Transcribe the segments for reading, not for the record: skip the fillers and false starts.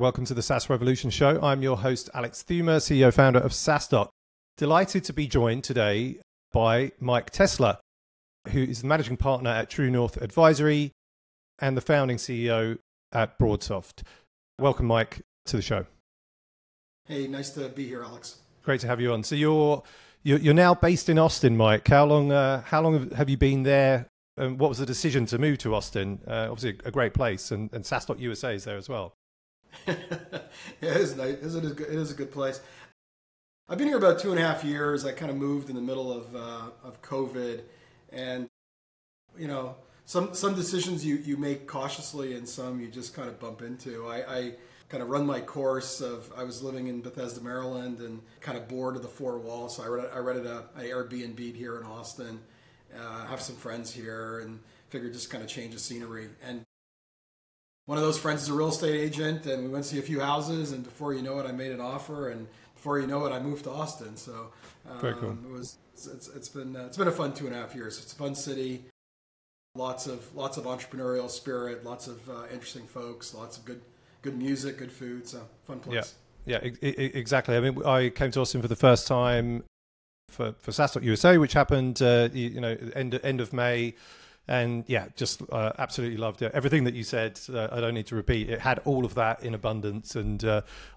welcome to the SaaS Revolution Show. I'm your host, Alex Theuma, CEO founder of SaaStock. Delighted to be joined today by Mike Tessler, who is the managing partner at True North Advisory and the founding CEO at BroadSoft. Welcome, Mike, to the show. Hey, nice to be here, Alex. Great to have you on. So you're now based in Austin, Mike. How long have you been there? And what was the decision to move to Austin? Obviously, a great place, and SaaStock USA is there as well. It is nice. It is a good place. I've been here about 2.5 years. I kind of moved in the middle of COVID, and some decisions you make cautiously, and some you just kind of bump into. I kind of run my course of. I was living in Bethesda, Maryland, and kind of bored of the four walls, so I rented an Airbnb here in Austin. Have some friends here and figured just kind of change the scenery. And one of those friends is a real estate agent, and we went to see a few houses, and before you know it, I made an offer, and before you know it, I moved to Austin. So very cool. It's been a fun 2.5 years. It's a fun city, lots of entrepreneurial spirit, lots of interesting folks, lots of good music, good food. So fun place. Yeah, exactly. I mean, I came to Austin for the first time for SaaStock USA, which happened, end of May, and just absolutely loved it. Everything that you said, I don't need to repeat. It had all of that in abundance, and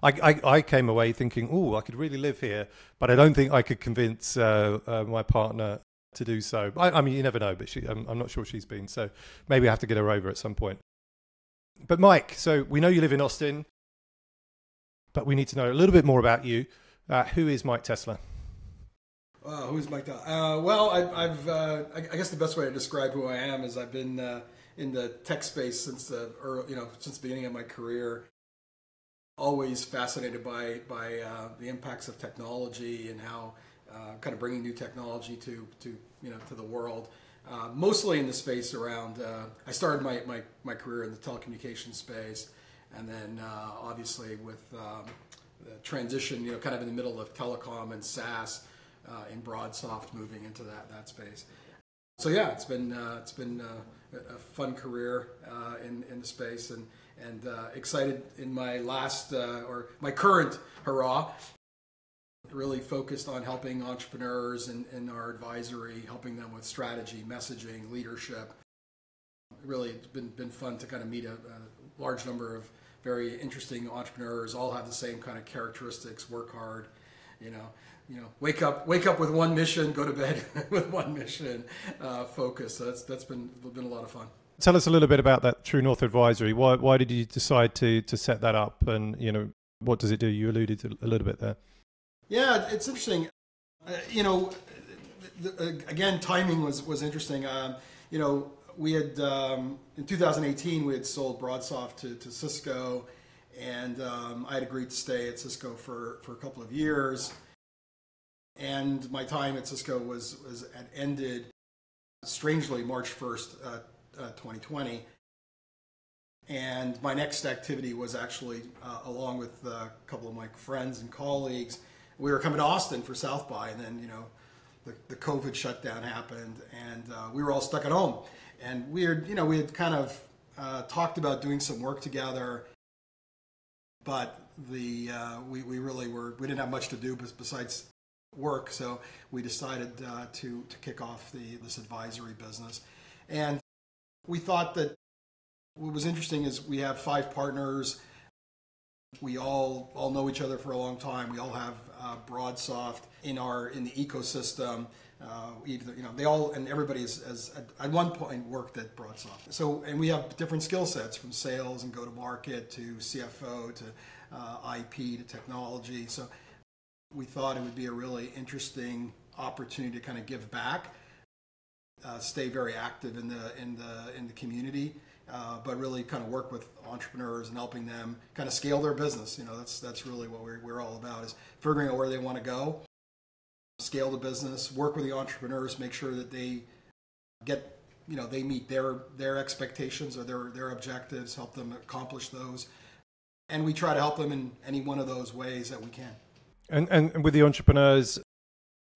I came away thinking, I could really live here, but I don't think I could convince my partner to do so. I mean, you never know, but I'm not sure she's been, so maybe I have to get her over at some point. But Mike, so we know you live in Austin, but we need to know a little bit more about you. Who is Mike Tessler? Who's Mike Tessler? Well, I guess the best way to describe who I am is I've been in the tech space since the beginning of my career. Always fascinated by the impacts of technology and how kind of bringing new technology to the world. Mostly in the space around. I started my career in the telecommunications space, and then obviously with the transition, kind of in the middle of telecom and SaaS. In BroadSoft, moving into that space. So it's been a fun career in the space, and excited in my last or my current hurrah. Really focused on helping entrepreneurs in our advisory, helping them with strategy, messaging, leadership. Really, it's been fun to kind of meet a large number of very interesting entrepreneurs. All have the same kind of characteristics. Work hard, wake up with one mission, go to bed with one mission, focus. So that's been a lot of fun. Tell us a little bit about that True North Advisory. Why did you decide to set that up, and what does it do? You alluded to a little bit there. Yeah, it's interesting. Again, timing was interesting. We had in 2018 we had sold BroadSoft to Cisco, and I had agreed to stay at Cisco for a couple of years. And my time at Cisco had ended, strangely, March 1st, 2020. And my next activity was actually, along with a couple of my friends and colleagues, we were coming to Austin for South by, and then the COVID shutdown happened, and we were all stuck at home. And we had kind of talked about doing some work together, but we didn't have much to do besides work, so we decided to kick off this advisory business. And we thought that what was interesting is we have 5 partners. We all know each other for a long time. We all have BroadSoft in the ecosystem. They all, and everybody has at one point worked at BroadSoft. So, and we have different skill sets, from sales and go-to-market to CFO to IP to technology. So we thought it would be a really interesting opportunity to kind of give back, stay very active in the community, but really kind of work with entrepreneurs and helping them kind of scale their business. That's really what we're all about, is figuring out where they want to go, scale the business, work with the entrepreneurs, make sure that they they meet their expectations or their objectives, help them accomplish those, and we try to help them in any one of those ways that we can. And with the entrepreneurs,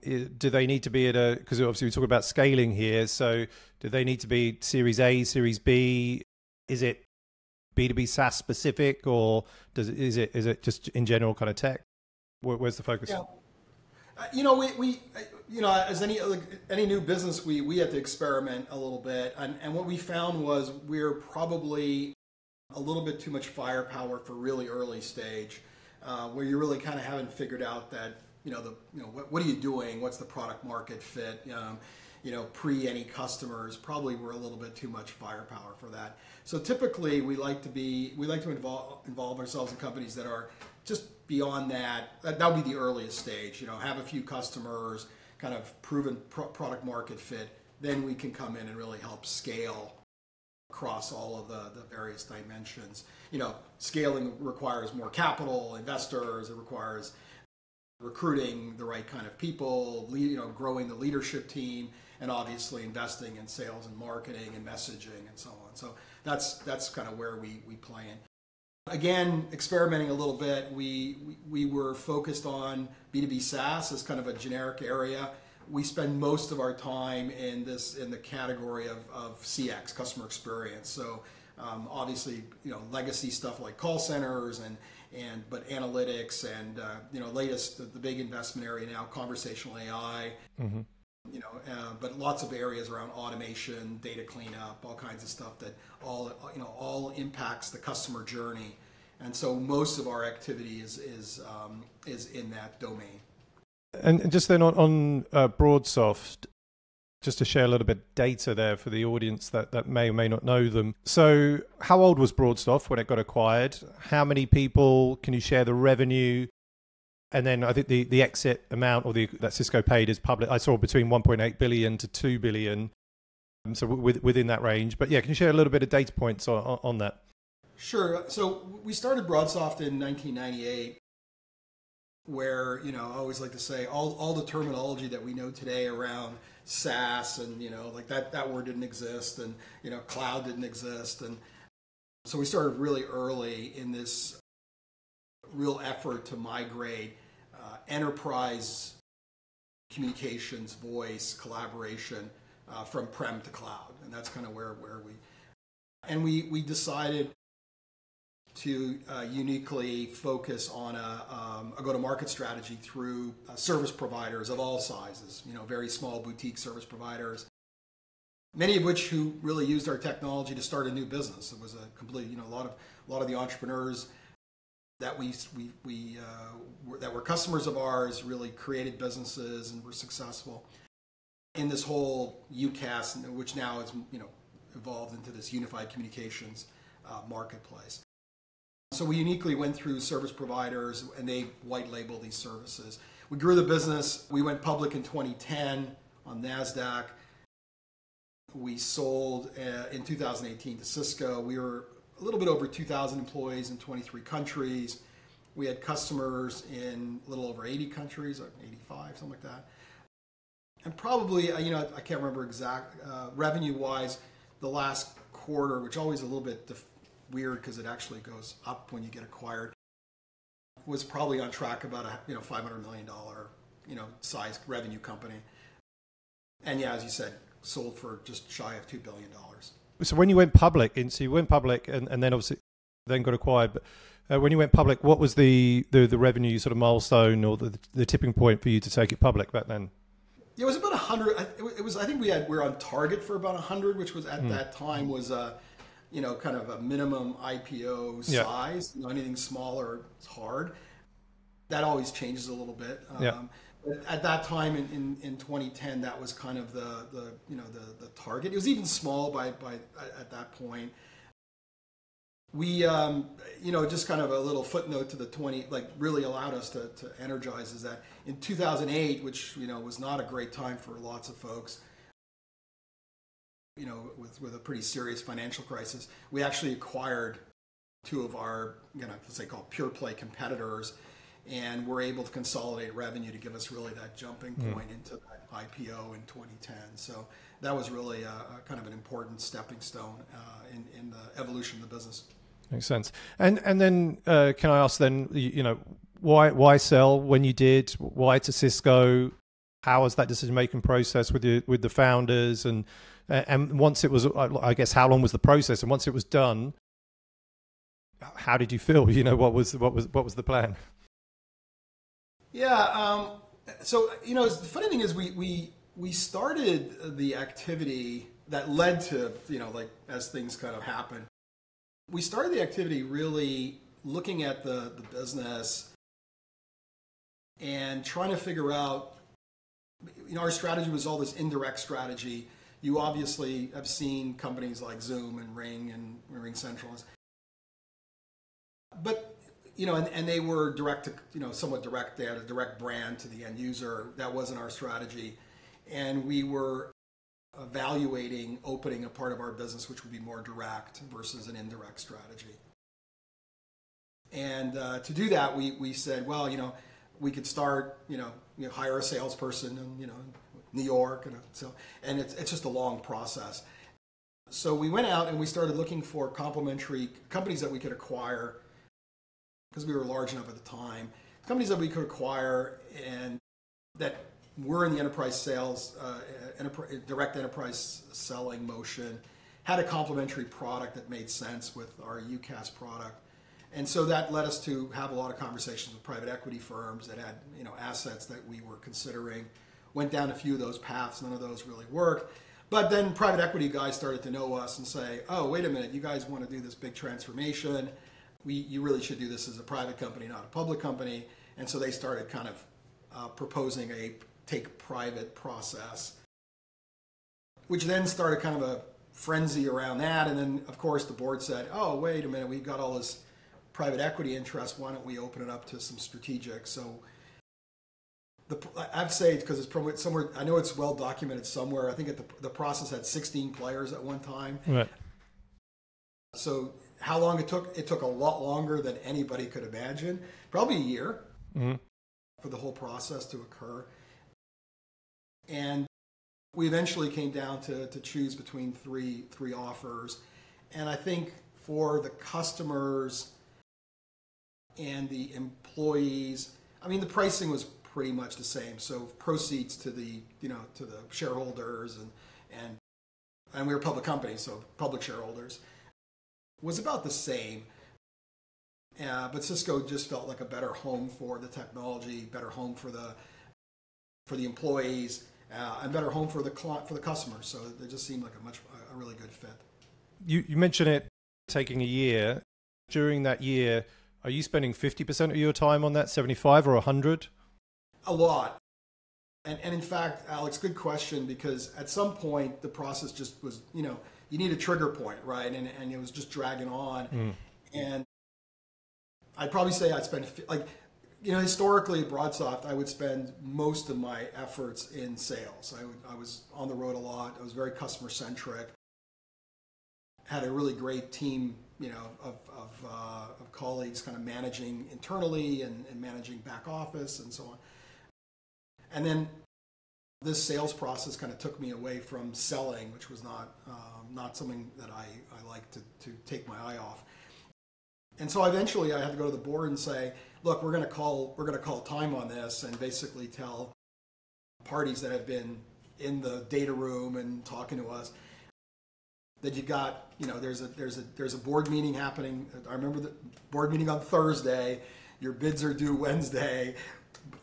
do they need to be because obviously we talk about scaling here, so do they need to be Series A, Series B? Is it B2B SaaS specific, or is it just in general kind of tech? Where's the focus? Yeah. We as any new business, we had to experiment a little bit, and what we found was we're probably a little bit too much firepower for really early stage, where you really kind of haven't figured out that what are you doing? What's the product market fit? Pre any customers, probably we're a little bit too much firepower for that. So typically we like to involve ourselves in companies that are just beyond that. That would be the earliest stage. Have a few customers, kind of proven product market fit. Then we can come in and really help scale across all of the various dimensions. Scaling requires more capital, investors. It requires recruiting the right kind of people, growing the leadership team, and obviously investing in sales and marketing and messaging and so on. So that's kind of where we play in. Again, experimenting a little bit, we were focused on B2B SaaS as kind of a generic area. We spend most of our time in the category of CX, customer experience. So obviously, legacy stuff like call centers but analytics and the big investment area now, conversational AI. Mm-hmm. But lots of areas around automation, data cleanup, all kinds of stuff that all impacts the customer journey. And so most of our activity is in that domain. And just then on BroadSoft, just to share a little bit of data there for the audience that may or may not know them. So how old was BroadSoft when it got acquired? How many people? Can you share the revenue? And then I think the exit amount that Cisco paid is public. I saw between 1.8 billion to 2 billion. So within that range. But yeah, can you share a little bit of data points on that? Sure. So we started BroadSoft in 1998, where, I always like to say all the terminology that we know today around SaaS and, like that word didn't exist, and, cloud didn't exist. And so we started really early in this real effort to migrate enterprise communications, voice, collaboration from prem to cloud. And that's kind of where we decided to uniquely focus on a go-to-market strategy through service providers of all sizes, very small boutique service providers, many of which who really used our technology to start a new business. It was a complete, a lot of the entrepreneurs that that were customers of ours really created businesses and were successful in this whole UCaaS, which now is evolved into this unified communications marketplace. So we uniquely went through service providers, and they white label these services. We grew the business. We went public in 2010 on Nasdaq. We sold in 2018 to Cisco. We were a little bit over 2,000 employees in 23 countries. We had customers in a little over 80 countries, or 85, something like that. And probably, I can't remember exact revenue-wise, the last quarter, which always a little bit weird because it actually goes up when you get acquired, was probably on track about a $500 million size revenue company. And yeah, as you said, sold for just shy of $2 billion. So when you went public, and then obviously then got acquired, but when you went public, what was the revenue sort of milestone or the tipping point for you to take it public back then? It was about 100. It was. I think we were on target for about 100, which was at that time was kind of a minimum IPO size. Yeah. Anything smaller, it's hard. That always changes a little bit. Yeah. But at that time in 2010, that was kind of the target. It was even small by at that point. We just kind of a little footnote to the 20, like really allowed us to energize, is that in 2008, which was not a great time for lots of folks, with a pretty serious financial crisis, we actually acquired two of our, let's say called pure play competitors, and were able to consolidate revenue to give us really that jumping point into that IPO in 2010. So that was really a kind of an important stepping stone in the evolution of the business. Makes sense. And then can I ask then, why sell when you did? Why to Cisco? How was that decision-making process with the founders? And once it was, I guess, how long was the process? And once it was done, how did you feel? You know, what was the plan? Yeah. So, the funny thing is we started the activity that led to, like as things kind of happen, we started the activity really looking at the business and trying to figure out, our strategy was all this indirect strategy. You obviously have seen companies like Zoom and Ring Central. But, and they were direct to, somewhat direct. They had a direct brand to the end user. That wasn't our strategy. And we were evaluating opening a part of our business which would be more direct versus an indirect strategy. And to do that, we said, well, we could start, hire a salesperson in, New York, and it's just a long process. So we went out and we started looking for complementary companies that we could acquire, because we were large enough at the time, companies that we could acquire and that were in the enterprise sales, direct enterprise selling motion, had a complementary product that made sense with our UCaaS product. And so that led us to have a lot of conversations with private equity firms that had, assets that we were considering. Went down a few of those paths. None of those really worked. But then private equity guys started to know us and say, oh, wait a minute, you guys want to do this big transformation. You really should do this as a private company, not a public company. And so they started kind of proposing a take private process, which then started kind of a frenzy around that. And then, of course, the board said, oh, wait a minute, we've got all this private equity interest. Why don't we open it up to some strategic? So I'd say, because it's probably somewhere, I know it's well documented somewhere. I think the process had 16 players at one time. Right. So how long it took a lot longer than anybody could imagine. Probably a year for the whole process to occur. And we eventually came down to choose between three offers. And I think for the customers and the employees, I mean, the pricing was pretty much the same. So proceeds to the shareholders and we were a public company, so public shareholders was about the same. But Cisco just felt like a better home for the technology, better home for the employees, and better home for the customers. So it just seemed like a really good fit. You mentioned it taking a year. During that year, are you spending 50% of your time on that, 75 or 100? A lot. And in fact, Alex, good question, because at some point the process just was, you need a trigger point, right? And it was just dragging on. And I'd probably say I'd spend, historically at BroadSoft, I would spend most of my efforts in sales. I was on the road a lot. I was very customer centric. Had a really great team, of colleagues kind of managing internally and managing back office and so on. And then this sales process kind of took me away from selling, which was not something that I like to take my eye off. And so eventually I had to go to the board and say, look, we're going to call time on this and basically tell parties that have been in the data room and talking to us that you got, there's a board meeting happening. I remember the board meeting on Thursday. Your bids are due Wednesday.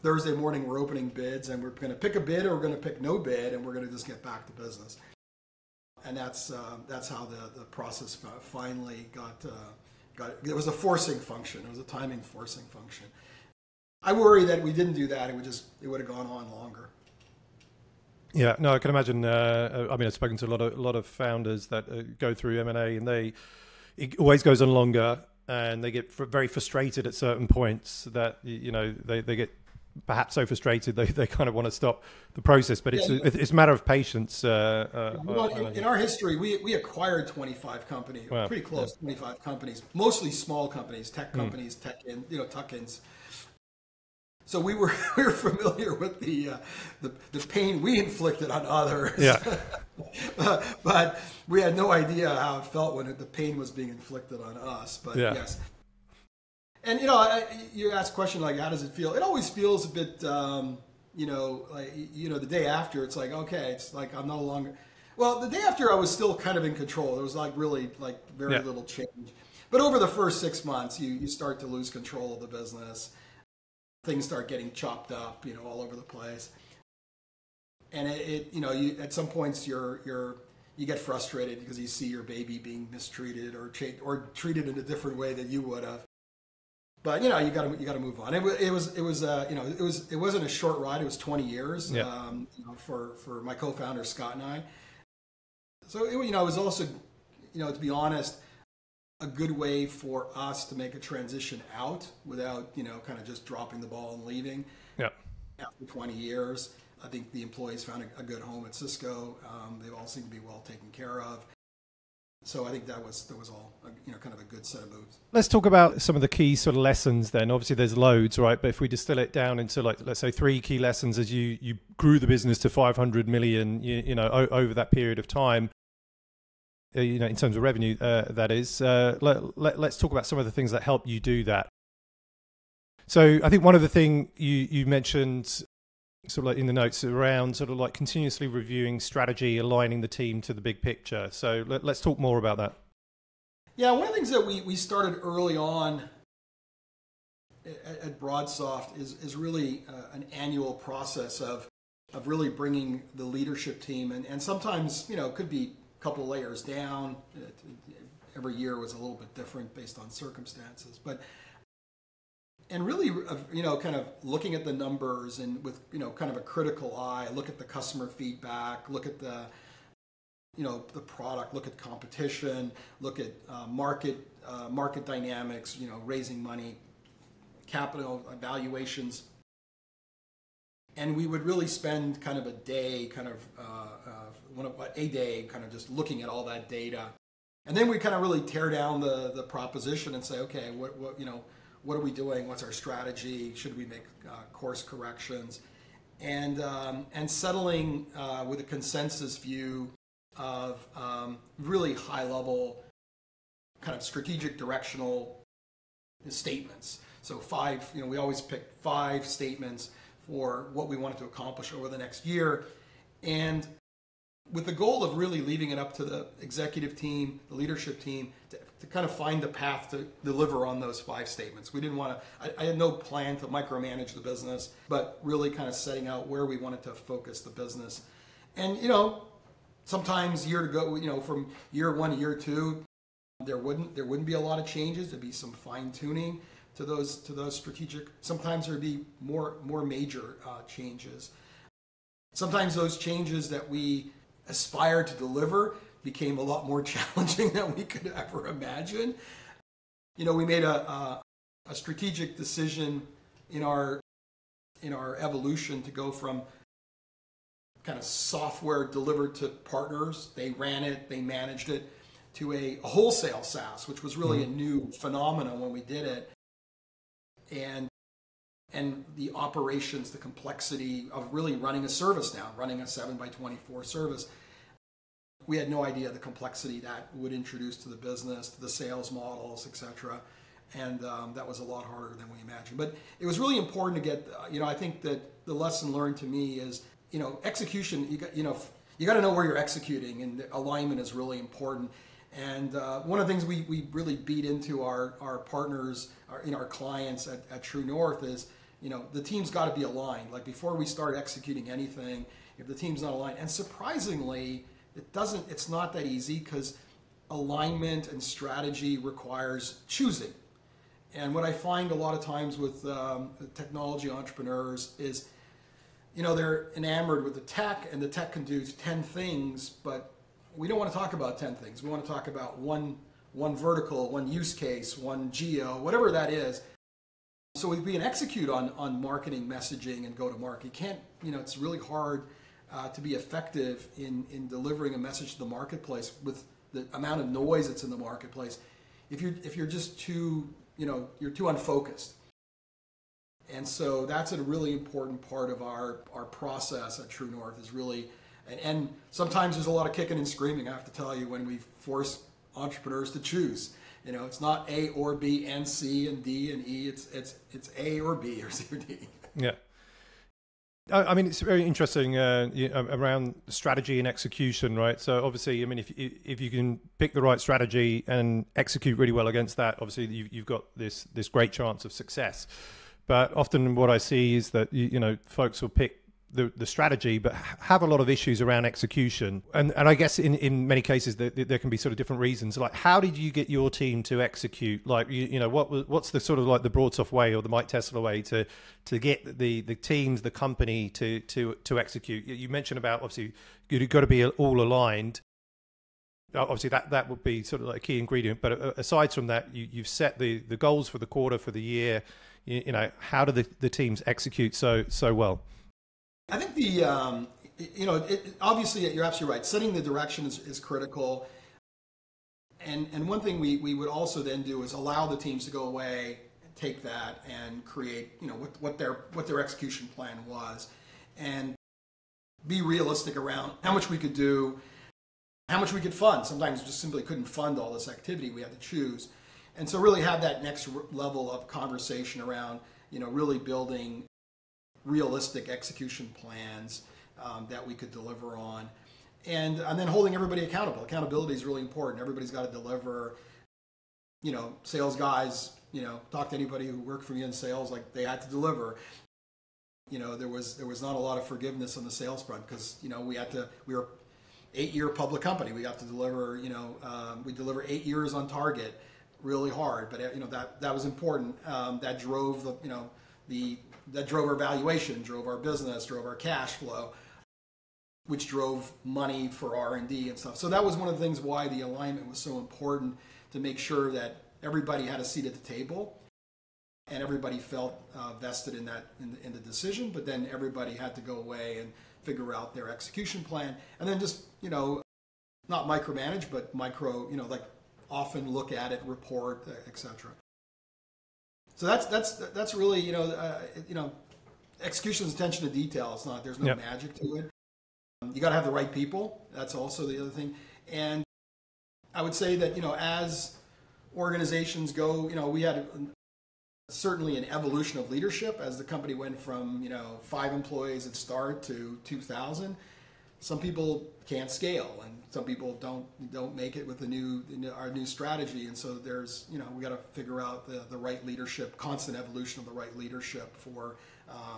Thursday morning we're opening bids, and we're going to pick a bid or we're going to pick no bid, and we're going to just get back to business. And that's how the process finally got. It was a forcing function. It was a timing forcing function. I worry that we didn't do that. It would have gone on longer. Yeah, no, I can imagine. I've spoken to a lot of founders that go through M&A, and it always goes on longer, and they get very frustrated at certain points that they get perhaps so frustrated they kind of want to stop the process. But it's a matter of patience. In our history, we acquired 25 companies, pretty close, 25 companies, mostly small companies, tech companies, tuck-ins. So we were familiar with the pain we inflicted on others. Yeah. But we had no idea how it felt when the pain was being inflicted on us. But yes. And you asked a question like, how does it feel? It always feels a bit, the day after, it's like, okay, it's like I'm no longer. Well, the day after, I was still kind of in control. There was really very little change. But over the first 6 months, you start to lose control of the business. Things start getting chopped up, all over the place. And you at some points you get frustrated because you see your baby being mistreated or treated in a different way than you would have. But you got to move on. It wasn't a short ride. It was 20 years for my co-founder Scott and I. So it was also, to be honest, a good way for us to make a transition out without kind of just dropping the ball and leaving. Yeah. After 20 years, I think the employees found a good home at Cisco. They all seem to be well taken care of. So I think that was all kind of a good set of moves. Let's talk about some of the key sort of lessons then. Obviously there's loads, right? But if we distill it down into let's say 3 key lessons as you grew the business to 500 million, over that period of time, in terms of revenue, that is. Let's talk about some of the things that help you do that. So I think one of the things you mentioned sort of like in the notes around sort of like continuously reviewing strategy, aligning the team to the big picture. So let's talk more about that. Yeah, one of the things that we started early on at BroadSoft is really an annual process of really bringing the leadership team, and sometimes, it could be a couple layers down. Every year was a little bit different based on circumstances, and really, kind of looking at the numbers and with, kind of a critical eye, look at the customer feedback, look at the product, look at competition, look at market dynamics, raising money, capital valuations. And we would really spend kind of a day, kind of just looking at all that data. And then we kind of really tear down the proposition and say, okay, what are we doing? What's our strategy? Should we make course corrections? And settling with a consensus view of really high level kind of strategic directional statements. So 5, we always pick 5 statements for what we wanted to accomplish over the next year. And with the goal of really leaving it up to the executive team, the leadership team, to kind of find the path to deliver on those 5 statements. We didn't want to, I had no plan to micromanage the business, but really kind of setting out where we wanted to focus the business. And, sometimes year to go, from year 1 to year 2, there wouldn't be a lot of changes. There'd be some fine tuning to those strategic. Sometimes there'd be more major changes. Sometimes those changes that we aspired to deliver became a lot more challenging than we could ever imagine. We made a strategic decision in our evolution to go from kind of software delivered to partners. They ran it, they managed it, to a wholesale SaaS, which was really a new phenomenon when we did it. And the operations, the complexity of really running a service now, running a 7x24 service. We had no idea the complexity that would introduce to the business, to the sales models, etc. And that was a lot harder than we imagined. But it was really important to get, I think that the lesson learned to me is, execution, you got to know where you're executing, and alignment is really important. And one of the things we really beat into our partners, our clients at True North is, the team's got to be aligned. Like before we start executing anything, if the team's not aligned, and surprisingly, it's not that easy because alignment and strategy requires choosing. And what I find a lot of times with technology entrepreneurs is, they're enamored with the tech, and the tech can do 10 things, but we don't want to talk about 10 things. We want to talk about one vertical, one use case, one geo, whatever that is. So we can execute on marketing, messaging, and go to market. You can't, it's really hard to be effective in delivering a message to the marketplace with the amount of noise that's in the marketplace. If you're just too, you're too unfocused. And so that's a really important part of our process at True North is really, and sometimes there's a lot of kicking and screaming, I have to tell you, when we force entrepreneurs to choose. It's not A or B and C and D and E. It's A or B or C or D. Yeah. I mean, it's very interesting around strategy and execution, right? So obviously, I mean, if you can pick the right strategy and execute really well against that, obviously you've got this great chance of success. But often what I see is that folks will pick the strategy, but have a lot of issues around execution. And I guess in many cases there can be sort of different reasons. Like, how did you get your team to execute? Like, what's the sort of like the BroadSoft way or the Mike Tessler way to get the teams, the company to execute? You mentioned about obviously you've got to be all aligned. Obviously that would be sort of like a key ingredient. But aside from that, you've set the goals for the quarter, for the year. How do the teams execute so well? I think obviously you're absolutely right. Setting the direction is critical. And one thing we would also then do is allow the teams to go away, take that and create, what their execution plan was, and be realistic around how much we could do, how much we could fund. Sometimes we just simply couldn't fund all this activity. We had to choose. And so really have that next level of conversation around, really building realistic execution plans that we could deliver on, and then holding everybody accountable. Accountability is really important. Everybody's got to deliver. Sales guys, talk to anybody who worked for me in sales, like they had to deliver. There was not a lot of forgiveness on the sales front because we were 8-year public company. We got to deliver. We deliver 8 years on target, really hard. But that was important. That drove that drove our valuation, drove our business, drove our cash flow, which drove money for R&D and stuff. So that was one of the things why the alignment was so important, to make sure that everybody had a seat at the table and everybody felt vested in the decision. But then everybody had to go away and figure out their execution plan, and then just not micromanage, but often look at it, report, etc. So that's really execution is attention to detail. There's no magic to it. You got to have the right people. That's also the other thing. And I would say that as organizations go, we had certainly an evolution of leadership as the company went from 5 employees at start to 2,000. Some people can't scale, and some people don't make it with our new strategy. And so there's we got to figure out the right leadership, constant evolution of the right leadership for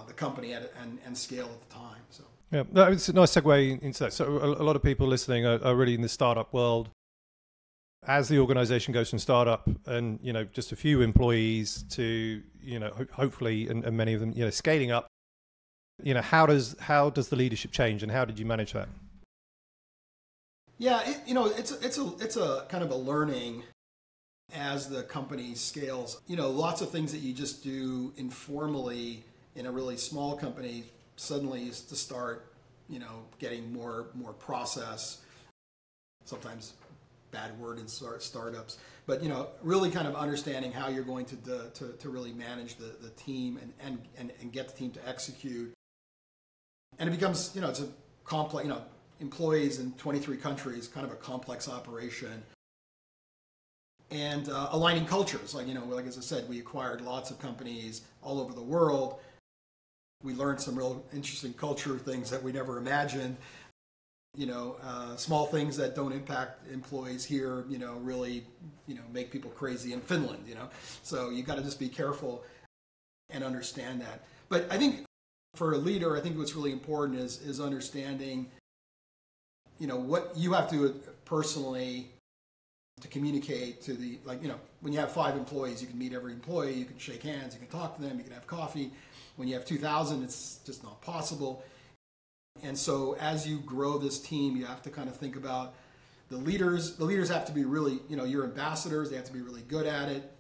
the company and scale at the time. So yeah, it's a nice segue into that. So a lot of people listening are really in the startup world. As the organization goes from startup and just a few employees to hopefully and many of them scaling up. How does the leadership change, and how did you manage that? Yeah, it's a kind of a learning as the company scales. Lots of things that you just do informally in a really small company suddenly is to start, getting more process. Sometimes bad word in startups, but really kind of understanding how you're going to really manage the team and get the team to execute. And it becomes, it's a complex, employees in 23 countries, kind of a complex operation. And aligning cultures, like as I said, we acquired lots of companies all over the world. We learned some real interesting culture things that we never imagined. Small things that don't impact employees here, really, make people crazy in Finland, So you got to just be careful and understand that. But I think for a leader, I think what's really important is understanding, what you have to personally to communicate to when you have 5 employees, you can meet every employee, you can shake hands, you can talk to them, you can have coffee. When you have 2,000, it's just not possible. And so as you grow this team, you have to kind of think about the leaders. The leaders have to be really, your ambassadors, they have to be really good at it.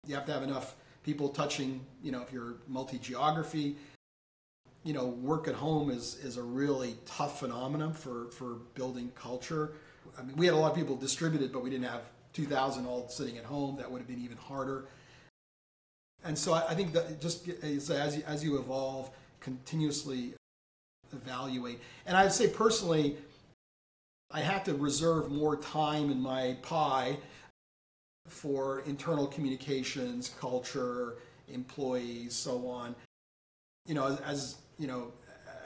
You have to have enough people touching, if you're multi-geography. Work at home is a really tough phenomenon for building culture. I mean, we had a lot of people distributed, but we didn't have 2,000 all sitting at home. That would have been even harder. And so I think that just as you evolve, continuously evaluate. And I'd say personally, I had to reserve more time in my pie for internal communications, culture, employees, so on.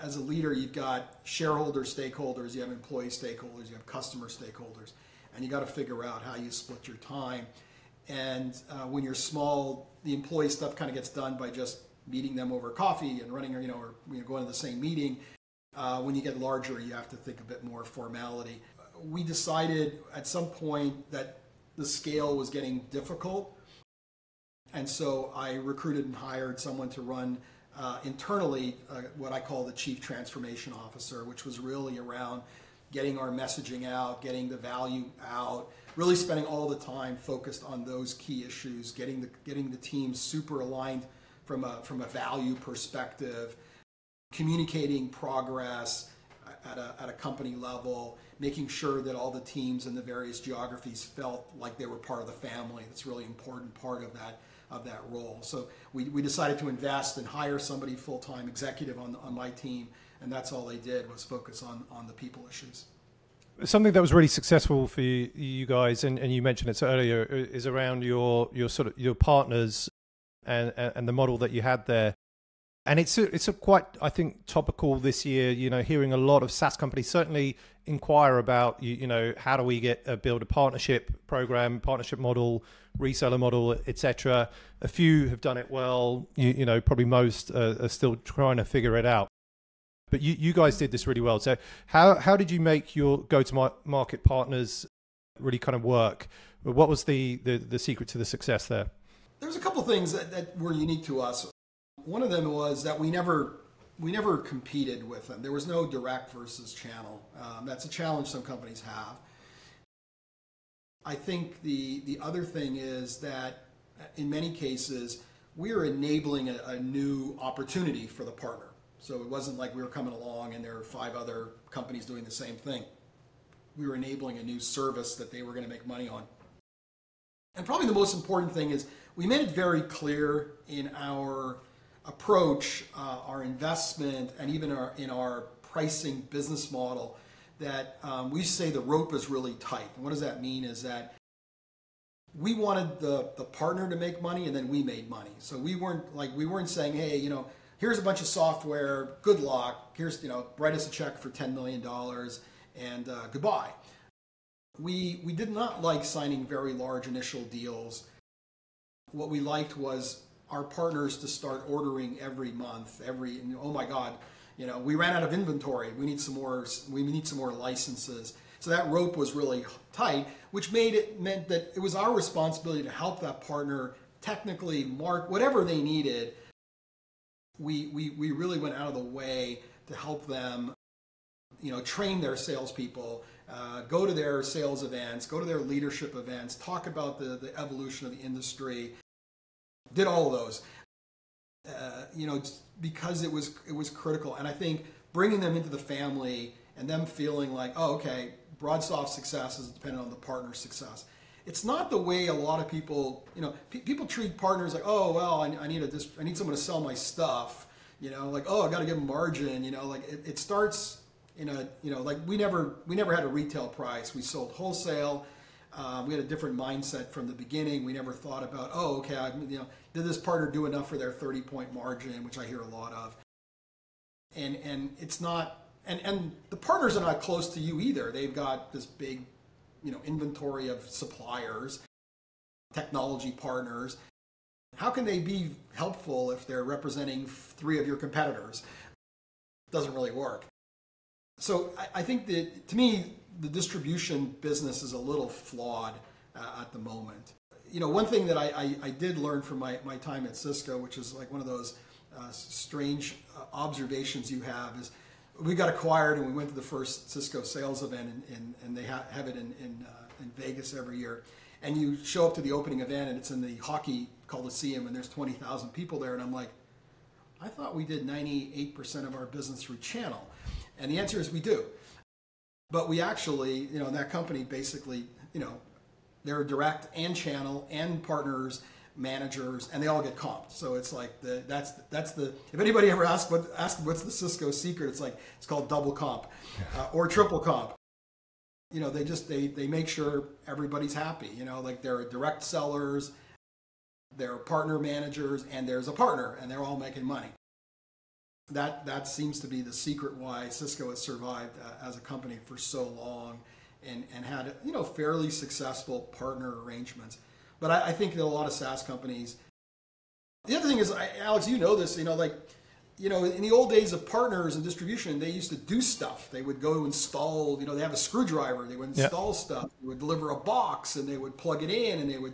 as a leader, you've got shareholder stakeholders, you have employee stakeholders, you have customer stakeholders, and you got to figure out how you split your time. And when you're small, the employee stuff kind of gets done by just meeting them over coffee and running, or going to the same meeting. When you get larger, you have to think a bit more formality. We decided at some point that the scale was getting difficult, and so I recruited and hired someone to run internally what I call the Chief Transformation Officer, which was really around getting our messaging out, getting the value out, really spending all the time focused on those key issues, getting the team super aligned from a value perspective, communicating progress at a company level, making sure that all the teams in the various geographies felt like they were part of the family. That's a really important part of that role. So we decided to invest and hire somebody full-time executive on my team, and that's all they did was focus on the people issues. Something that was really successful for you guys, and you mentioned it earlier, is around your partners and the model that you had there. And it's a quite, I think, topical this year, hearing a lot of SaaS companies certainly inquire about, how do we build a partnership program, partnership model, reseller model, etc. A few have done it well, probably most are still trying to figure it out. But you guys did this really well. So how did you make your go-to-market partners really kind of work? What was the secret to the success there? There's a couple of things that were unique to us. One of them was that we never competed with them. There was no direct versus channel. That's a challenge some companies have. I think the other thing is that in many cases, we are enabling a new opportunity for the partner. So it wasn't like we were coming along and there were 5 other companies doing the same thing. We were enabling a new service that they were going to make money on. And probably the most important thing is we made it very clear in our approach, our investment, and even in our pricing business model that we say the rope is really tight. And what does that mean is that we wanted the partner to make money and then we made money. So we weren't saying, hey, here's a bunch of software, good luck, here's, write us a check for $10 million and goodbye. We did not like signing very large initial deals. What we liked was our partners to start ordering every month, oh my God, we ran out of inventory. We need some more licenses. So that rope was really tight, which meant that it was our responsibility to help that partner technically mark whatever they needed. We really went out of the way to help them, train their salespeople, go to their sales events, go to their leadership events, talk about the evolution of the industry. Did all of those, because it was critical. And I think bringing them into the family and them feeling like, oh, okay, BroadSoft's success is dependent on the partner's success. It's not the way a lot of people, people treat partners like, oh, well, I need someone to sell my stuff, like, oh, I got to give them margin, like it starts in like we never had a retail price. We sold wholesale. We had a different mindset from the beginning. We never thought about, oh, okay, did this partner do enough for their 30-point margin, which I hear a lot of. And it's not, and the partners are not close to you either. They've got this big, inventory of suppliers, technology partners. How can they be helpful if they're representing 3 of your competitors? It doesn't really work. So I think that, to me, the distribution business is a little flawed at the moment. One thing that I did learn from my time at Cisco, which is like one of those strange observations you have, is we got acquired and we went to the first Cisco sales event, and they have it in Vegas every year. And you show up to the opening event and it's in the hockey coliseum and there's 20,000 people there. And I'm like, I thought we did 98% of our business through channel. And the answer is we do. But we actually, that company basically, they're direct and channel and partners, managers, and they all get comped. So it's like that's the if anybody ever asks what's the Cisco secret, it's called double comp or triple comp. They make sure everybody's happy. Like there are direct sellers, there are partner managers, and there's a partner, and they're all making money. that seems to be the secret why Cisco has survived as a company for so long and had, fairly successful partner arrangements. But I think that a lot of SaaS companies, the other thing is, Alex, you know this, in the old days of partners and distribution, they used to do stuff. They would go install, they have a screwdriver, they would install stuff, they would deliver a box, and they would plug it in, and they would,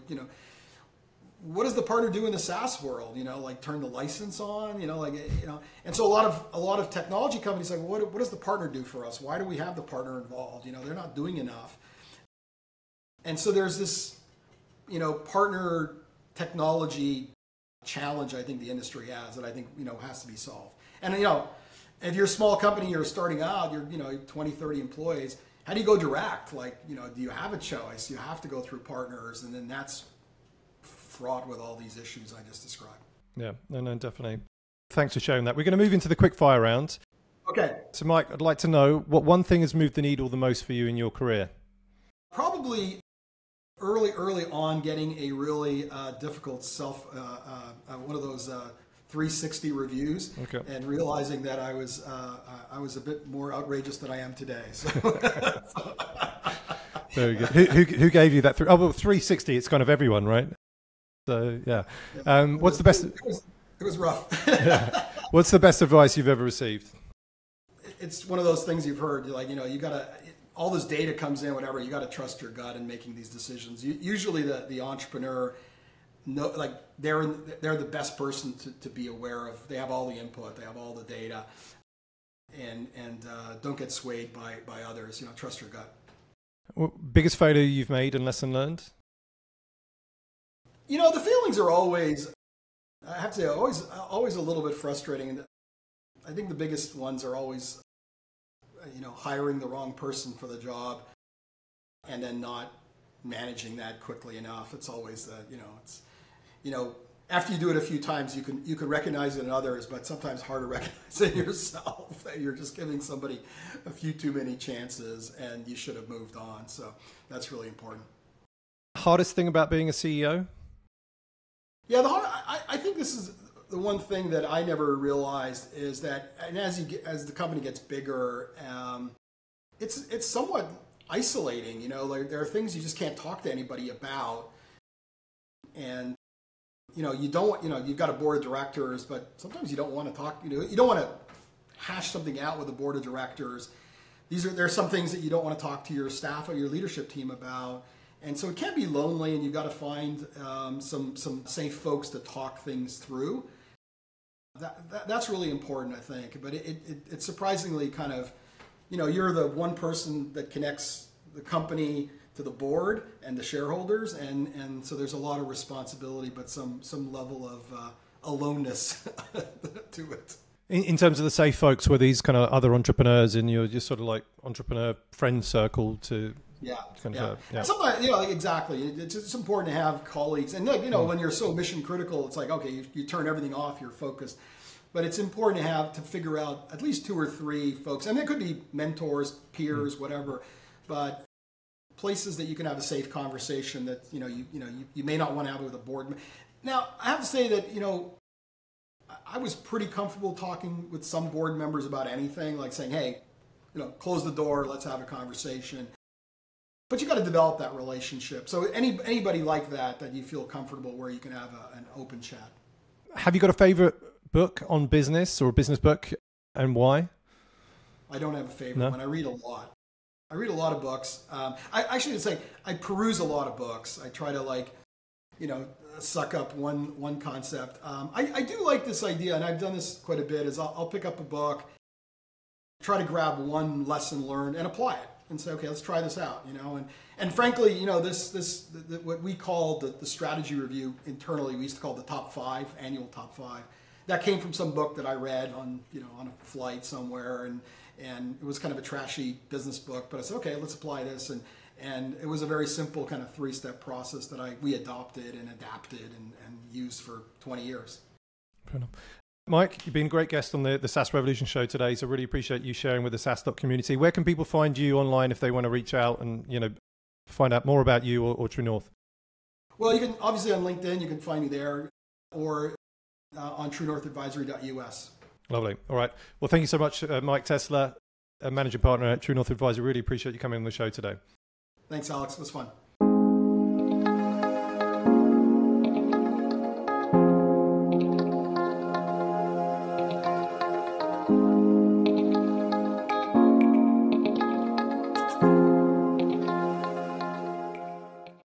what does the partner do in the SaaS world? Like turn the license on, and so a lot of technology companies like, what does the partner do for us? Why do we have the partner involved? They're not doing enough. And so there's this, partner technology challenge I think the industry has that I think, has to be solved. And, if you're a small company, you're starting out, you're, 20, 30 employees, how do you go direct? Like, do you have a choice? You have to go through partners, and then that's fraught with all these issues I just described. Yeah, no, definitely. Thanks for sharing that. We're going to move into the quick fire round. Okay. So Mike, I'd like to know what one thing has moved the needle the most for you in your career? Probably early on getting a really difficult one of those 360 reviews, and realizing that I was a bit more outrageous than I am today. So. Very good. Who gave you that? 360, it's kind of everyone, right? So, yeah. What's the best? It was rough. Yeah. What's the best advice you've ever received? It's one of those things you've heard, like, you got to, all this data comes in, whatever, you got to trust your gut in making these decisions. Usually the entrepreneur, they're the best person to be aware of. They have all the input, they have all the data, and don't get swayed by others. Trust your gut. Well, biggest failure you've made and lesson learned? The feelings are always, I have to say, always a little bit frustrating. I think the biggest ones are always, hiring the wrong person for the job and then not managing that quickly enough. It's always that, after you do it a few times, you can recognize it in others, but sometimes hard to recognize it yourself, that you're just giving somebody a few too many chances and you should have moved on. So that's really important. Hardest thing about being a CEO? Yeah, I think this is the one thing that I never realized is that, and as the company gets bigger, it's somewhat isolating. Like there are things you just can't talk to anybody about, and you've got a board of directors, but sometimes you don't want to talk. You don't want to hash something out with the board of directors. There are some things that you don't want to talk to your staff or your leadership team about. And so it can be lonely, and you've got to find some safe folks to talk things through. That's really important, I think. But it's surprisingly kind of, you're the one person that connects the company to the board and the shareholders, and so there's a lot of responsibility, but some level of aloneness to it. In terms of the safe folks, were these kind of other entrepreneurs in your just sort of like entrepreneur friend circle to? Yeah. Yeah. Sometimes, exactly. It's important to have colleagues, and when you're so mission critical, it's like, okay, you turn everything off, you're focused. But it's important to figure out at least 2 or 3 folks, and it could be mentors, peers, whatever, but places that you can have a safe conversation that you may not want to have it with a board. Now, I have to say that I was pretty comfortable talking with some board members about anything, like saying, hey, close the door, let's have a conversation. But you got to develop that relationship. So anybody like that you feel comfortable where you can have an open chat. Have you got a favorite book on business or a business book, and why? I don't have a favorite one. I read a lot. I read a lot of books. I should say I peruse a lot of books. I try to suck up one concept. I do like this idea, and I've done this quite a bit, is I'll pick up a book, try to grab one lesson learned and apply it. And say, okay, let's try this out, and frankly, this what we call the strategy review internally, we used to call the top 5, annual top 5. That came from some book that I read on a flight somewhere, and it was kind of a trashy business book, but I said, okay, let's apply this, and it was a very simple kind of 3-step process that we adopted and adapted and used for 20 years. Fair enough. Mike, you've been a great guest on the SaaS Revolution Show today, so really appreciate you sharing with the SaaStock community. Where can people find you online if they want to reach out and find out more about you or True North? Well, you can obviously on LinkedIn, you can find me there, or on TrueNorthAdvisory.us. Lovely. All right. Well, thank you so much, Mike Tessler, a managing partner at True North Advisor. Really appreciate you coming on the show today. Thanks, Alex. It was fun.